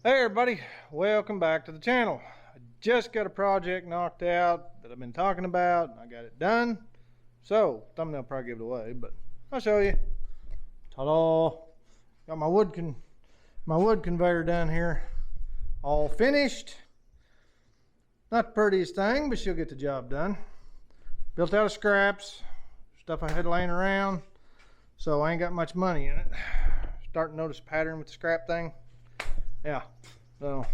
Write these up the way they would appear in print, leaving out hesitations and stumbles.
Hey everybody, welcome back to the channel. I just got a project knocked out that I've been talking about and I got it done. So, thumbnail probably give it away, but I'll show you. Ta-da! Got my wood conveyor down here all finished. Not the prettiest thing, but she'll get the job done. Built out of scraps, stuff I had laying around, so I ain't got much money in it. Starting to notice a pattern with the scrap thing. Yeah, so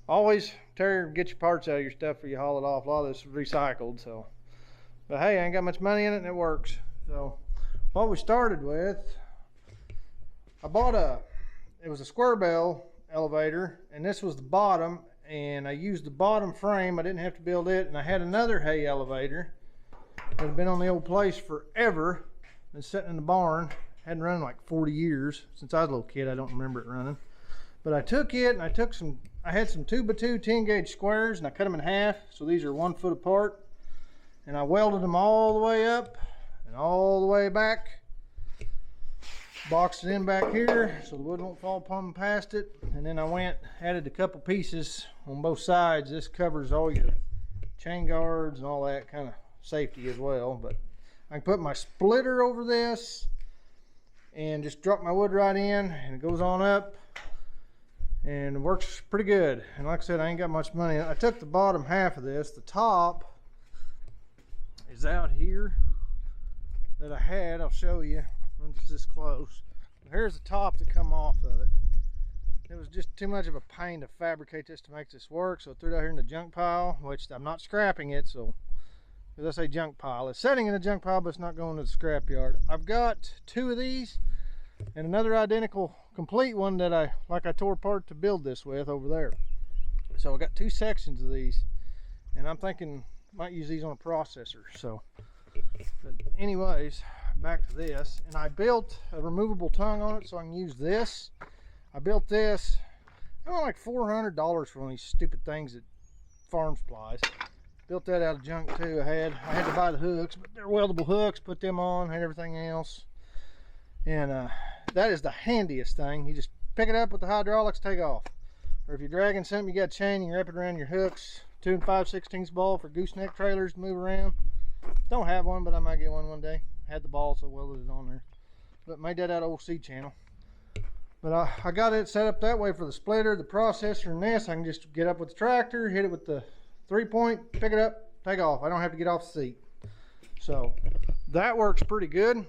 always get your parts out of your stuff before you haul it off. A lot of this is recycled, so. But hey, I ain't got much money in it and it works. So what we started with, I bought it was a square bell elevator, and this was the bottom, and I used the bottom frame. I didn't have to build it, and I had another hay elevator that had been on the old place forever. Been sitting in the barn, hadn't run in like 40 years. Since I was a little kid, I don't remember it running. But I took it and I had some 2x2 10 gauge squares, and I cut them in half. So these are 1 foot apart. And I welded them all the way up and all the way back. Boxed it in back here so the wood won't fall upon past it. And then I added a couple pieces on both sides. This covers all your chain guards and all that kind of safety as well. But I can put my splitter over this and just drop my wood right in, and it goes on up. And it works pretty good. And like I said, I ain't got much money. I took the bottom half of this. The top is out here that I had. I'll show you. I'm just this close. Here's the top that come off of it. It was just too much of a pain to fabricate this to make this work, so I threw it out here in the junk pile, which I'm not scrapping it. So as I say junk pile, it's sitting in the junk pile, but it's not going to the scrap yard. I've got 2 of these and another identical complete one that I tore apart to build this with over there. So I got 2 sections of these, and I'm thinking might use these on a processor. So, but anyways, back to this, and I built a removable tongue on it so I can use this. I built this. I went like $400 for one of these stupid things at Farm Supplies. Built that out of junk too. I had to buy the hooks, but they're weldable hooks. Put them on, had everything else. And that is the handiest thing. You just pick it up with the hydraulics, take off. Or if you're dragging something, you got a chain, you wrap it around your hooks. 2 5/16 ball for gooseneck trailers to move around. Don't have one, but I might get one day. Had the ball, so welded it on there. But made that out of old seed channel. But I got it set up that way for the splitter, the processor, and this. I can just get up with the tractor, hit it with the 3-point, pick it up, take off. I don't have to get off the seat. So that works pretty good.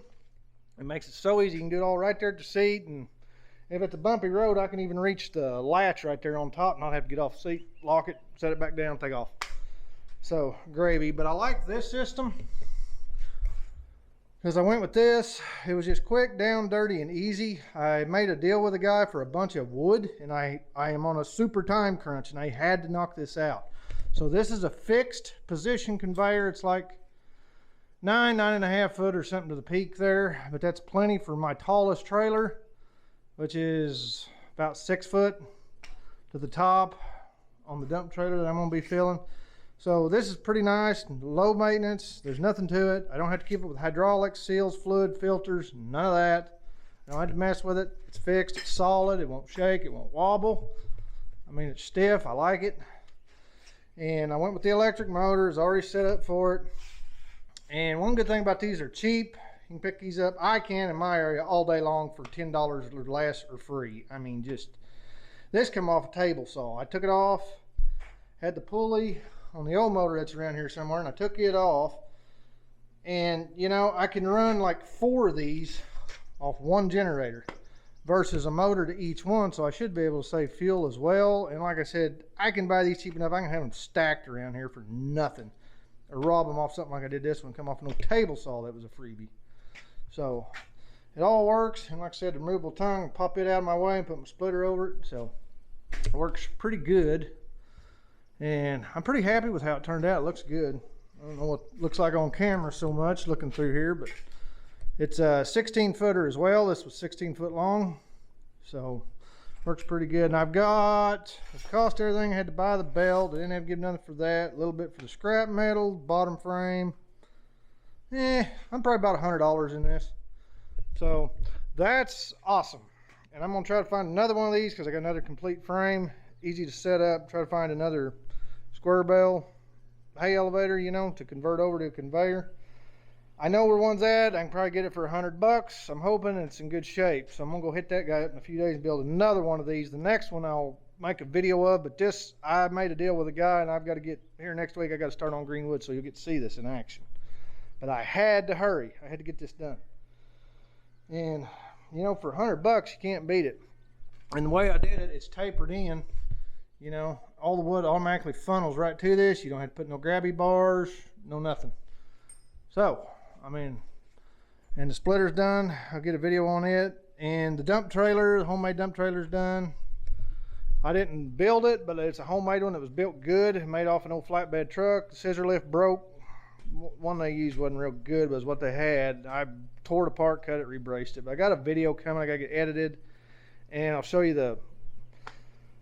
It makes it so easy. You can do it all right there at the seat, and if it's a bumpy road, I can even reach the latch right there on top and not have to get off the seat, lock it, set it back down, take off. So gravy. But I like this system because I went with this. It was just quick, down, dirty, and easy. I made a deal with a guy for a bunch of wood, and I am on a super time crunch, and I had to knock this out. So this is a fixed position conveyor. It's like 9.5 foot or something to the peak there, but that's plenty for my tallest trailer, which is about 6 foot to the top on the dump trailer that I'm going to be filling. So this is pretty nice, low maintenance. There's nothing to it. I don't have to keep it with hydraulics, seals, fluid, filters, none of that. I don't have to mess with it. It's fixed, it's solid, it won't shake, it won't wobble. I mean, it's stiff, I like it. And I went with the electric motor, it's already set up for it. And one good thing about these, are cheap. You can pick these up. I can in my area all day long for $10 or less, or free. I mean, just this come off a table saw. I took it off, had the pulley on the old motor that's around here somewhere, and I took it off. And you know, I can run like 4 of these off one generator versus a motor to each one, so I should be able to save fuel as well. And like I said, I can buy these cheap enough. I can have them stacked around here for nothing, or rob them off something like I did this one, come off an old table saw that was a freebie. So it all works, and like I said, the removable tongue, pop it out of my way and put my splitter over it. So it works pretty good, and I'm pretty happy with how it turned out. It looks good. I don't know what it looks like on camera so much looking through here, but it's a 16 footer as well. This was 16 foot long, so works pretty good. And I've got, it cost everything. I had to buy the belt. I didn't have to give nothing for that. A little bit for the scrap metal, bottom frame. I'm probably about $100 in this. So that's awesome. And I'm gonna try to find another one of these because I got another complete frame. easy to set up. Try to find another square bell hay elevator, you know, to convert over to a conveyor. I know where one's at. I can probably get it for $100. I'm hoping it's in good shape. So I'm gonna go hit that guy up in a few days and build another one of these. The next one I'll make a video of, but this, I made a deal with a guy and I've got to get here next week. I got to start on Greenwood, so you'll get to see this in action. But I had to hurry. I had to get this done. And you know, for $100, you can't beat it. And the way I did it, it's tapered in. You know, all the wood automatically funnels right to this. You don't have to put no grabby bars, no nothing. So, I mean, and the splitter's done. I'll get a video on it. And the dump trailer, the homemade dump trailer's done. I didn't build it, but it's a homemade one that was built good, made off an old flatbed truck. The scissor lift broke. One they used wasn't real good, was what they had. I tore it apart, cut it, rebraced it. But I got a video coming. I got to get edited, and I'll show you the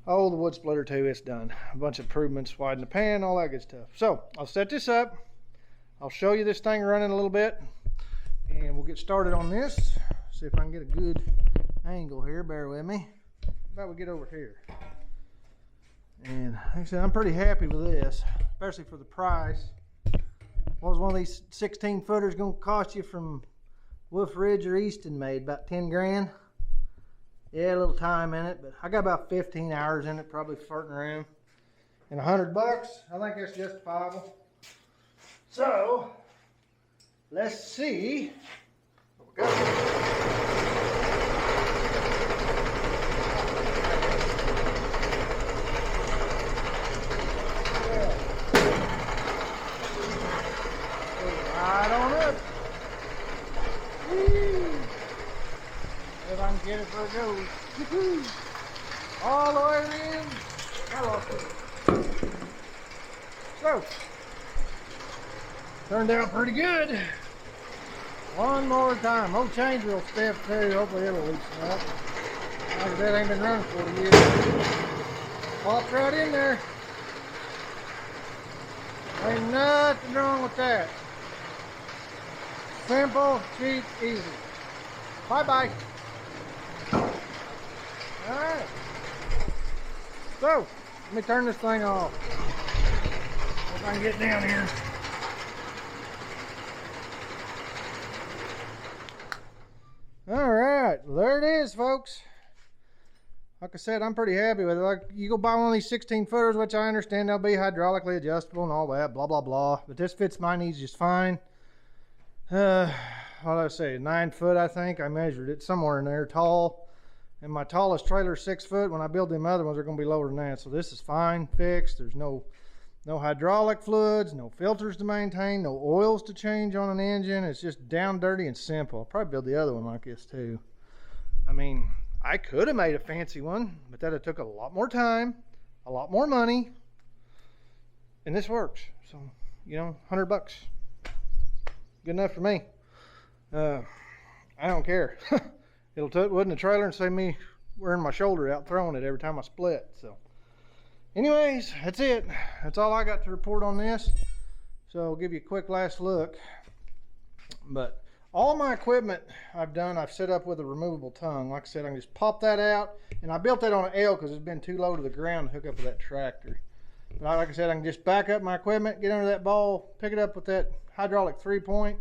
wood splitter too. It's done. A bunch of improvements, widen the pan, all that good stuff. So I'll set this up. I'll show you this thing running a little bit, and we'll get started on this. See if I can get a good angle here. Bear with me. How about we get over here? And like I said, I'm pretty happy with this, especially for the price. What was one of these 16 footers going to cost you from Wolf Ridge or Easton made? About 10 grand? Yeah, a little time in it, but I got about 15 hours in it, probably farting around. And $100, I think that's justifiable. So, let's see what we got. Right on up. Woo. If I can get it where it goes. All the way in. I lost it. So, turned out pretty good. One more time. Old chain's real stiff too. Hopefully it'll loosen up. Like I said, ain't been running for 40 years. Popped right in there. Ain't nothing wrong with that. Simple, cheap, easy. Bye-bye. Alright. So, let me turn this thing off. If I can get down here. Alright, well, there it is, folks. Like I said, I'm pretty happy with it. Like, you go buy one of these 16 footers, which I understand they'll be hydraulically adjustable and all that, blah, blah, blah. But this fits my needs just fine. What did I say, 9 foot, I think. I measured it somewhere in there, tall. And my tallest trailer is 6 foot. When I build them other ones, they're going to be lower than that. So this is fine, fixed. There's no hydraulic fluids, no filters to maintain, no oils to change on an engine. It's just down dirty and simple. I'll probably build the other one like this too. I mean, I could have made a fancy one, but that took a lot more time, a lot more money, and this works. So, you know, $100. Good enough for me. I don't care. It'll take wood in the trailer and save me wearing my shoulder out throwing it every time I split. So anyways, that's it. That's all I got to report on this. So I'll give you a quick last look. But all my equipment I've set up with a removable tongue. Like I said, I can just pop that out. And I built that on an L because it's been too low to the ground to hook up with that tractor. But like I said, I can just back up my equipment, get under that ball, pick it up with that hydraulic 3-point,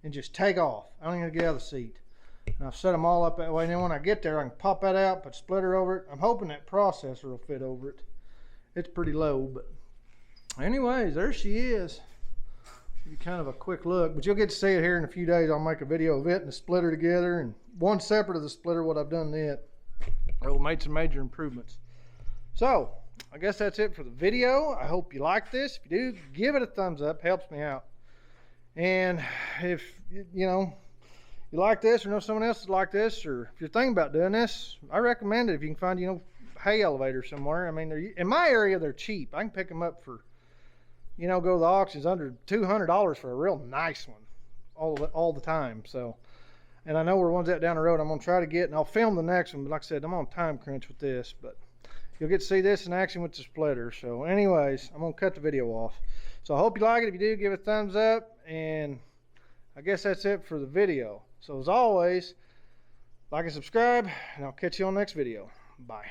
and just take off. I don't even have to get out of the seat. And I've set them all up that way. And then when I get there, I can pop that out, put a splitter over it. I'm hoping that processor will fit over it. It's pretty low, but anyways, there she is. Give you kind of a quick look, but you'll get to see it here in a few days. I'll make a video of it and the splitter together, and one separate of the splitter, what I've done to it. I've made some major improvements. So I guess that's it for the video. I hope you like this. If you do, give it a thumbs up. Helps me out. And if you know you like this, or know someone else that like this, or if you're thinking about doing this, I recommend it. If you can find, you know, hay elevator somewhere. I mean, they're, in my area, they're cheap. I can pick them up for, you know, go to the auctions under $200 for a real nice one all the time. So, and I know where one's at down the road I'm gonna try to get, and I'll film the next one. But like I said, I'm on time crunch with this, but you'll get to see this in action with the splitter. So anyways, I'm gonna cut the video off. So I hope you like it. If you do, give it a thumbs up, and I guess that's it for the video. So as always, like and subscribe, and I'll catch you on the next video. Bye.